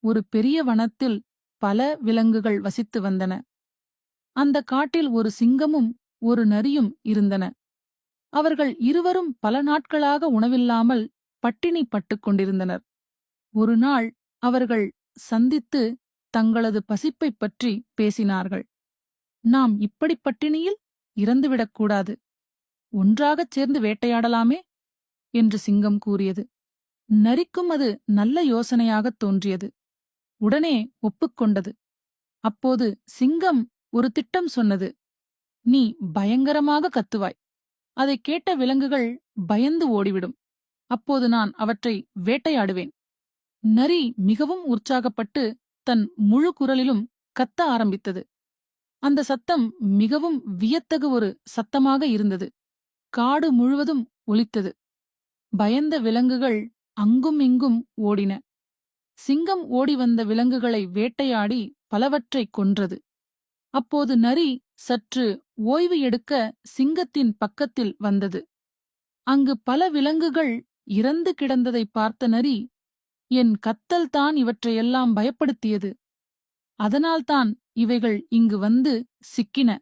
ஒரு பெரிய வனத்தில் பல விலங்குகள் வசித்து வந்தன. அந்த காட்டில் ஒரு சிங்கமும் ஒரு நரியும் இருந்தன. அவர்கள் இருவரும் பல நாட்களாக உணவில்லாமல் பட்டினி பட்டுக் கொண்டிருந்தனர். ஒரு நாள் அவர்கள் சந்தித்து தங்களது பசிப்பைப் பற்றி பேசினார்கள். நாம் இப்படி பட்டினியில் இறந்துவிடக்கூடாது. ஒன்றாகச் சேர்ந்து வேட்டையாடலாமே என்று சிங்கம் கூறியது. நரிக்கும் அது நல்ல யோசனையாகத் தோன்றியது. உடனே ஒப்புக்கொண்டது. அப்போது சிங்கம் ஒரு திட்டம் சொன்னது. நீ பயங்கரமாக கத்துவாய். அதைக் கேட்ட விலங்குகள் பயந்து ஓடிவிடும். அப்போது நான் அவற்றை வேட்டையாடுவேன். நரி மிகவும் உற்சாகப்பட்டு தன் முழு குரலிலும் கத்த ஆரம்பித்தது. அந்த சத்தம் மிகவும் வியத்தகு ஒரு சத்தமாக இருந்தது. காடு முழுவதும் ஒலித்தது. பயந்த விலங்குகள் அங்கும் இங்கும் ஓடின. சிங்கம் ஓடி வந்த விலங்குகளை வேட்டையாடி பலவற்றைக் கொன்றது. அப்போது நரி சற்று ஓய்வு எடுக்க சிங்கத்தின் பக்கத்தில் வந்தது. அங்கு பல விலங்குகள் இறந்து கிடந்ததை பார்த்த நரி, என் கத்தல்தான் இவற்றையெல்லாம் பயப்படுத்தியது. அதனால்தான் இவைகள் இங்கு வந்து சிக்கின.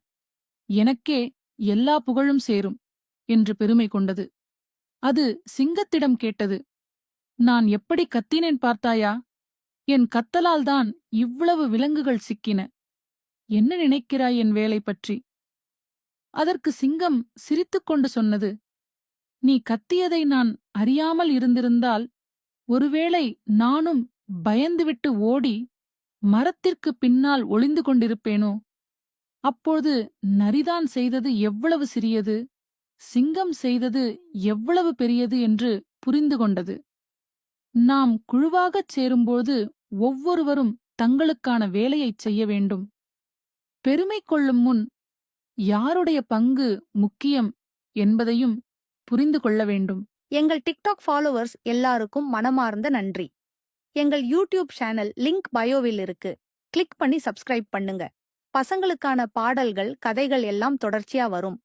எனக்கே எல்லா புகழும் சேரும் என்று பெருமை கொண்டது. அது சிங்கத்திடம் கேட்டது, நான் எப்படி கத்தினேன் பார்த்தாயா? என் கத்தலால்தான் இவ்வளவு விலங்குகள் சிக்கின. என்ன நினைக்கிறாய் என் வேலை பற்றி? அதற்கு சிங்கம் சிரித்துக்கொண்டு சொன்னது, நீ கத்தியதை நான் அறியாமல் இருந்திருந்தால் ஒருவேளை நானும் பயந்துவிட்டு ஓடி மரத்திற்கு பின்னால் ஒளிந்து கொண்டிருப்பேனோ? அப்போது நரிதான் செய்தது எவ்வளவு சிறியது, சிங்கம் செய்தது எவ்வளவு பெரியது என்று புரிந்து கொண்டது. நாம் குழுவாகச் சேரும்போது ஒவ்வொருவரும் தங்களுக்கான வேலையைச் செய்ய வேண்டும். பெருமை கொள்ளும் முன் யாருடைய பங்கு முக்கியம் என்பதையும் புரிந்து கொள்ள வேண்டும். எங்கள் டிக்டாக் ஃபாலோவர்ஸ் எல்லாருக்கும் மனமார்ந்த நன்றி. எங்கள் யூடியூப் சேனல் லிங்க் பயோவில் இருக்கு. கிளிக் பண்ணி சப்ஸ்கிரைப் பண்ணுங்க. பசங்களுக்கான பாடல்கள், கதைகள் எல்லாம் தொடர்ச்சியா வரும்.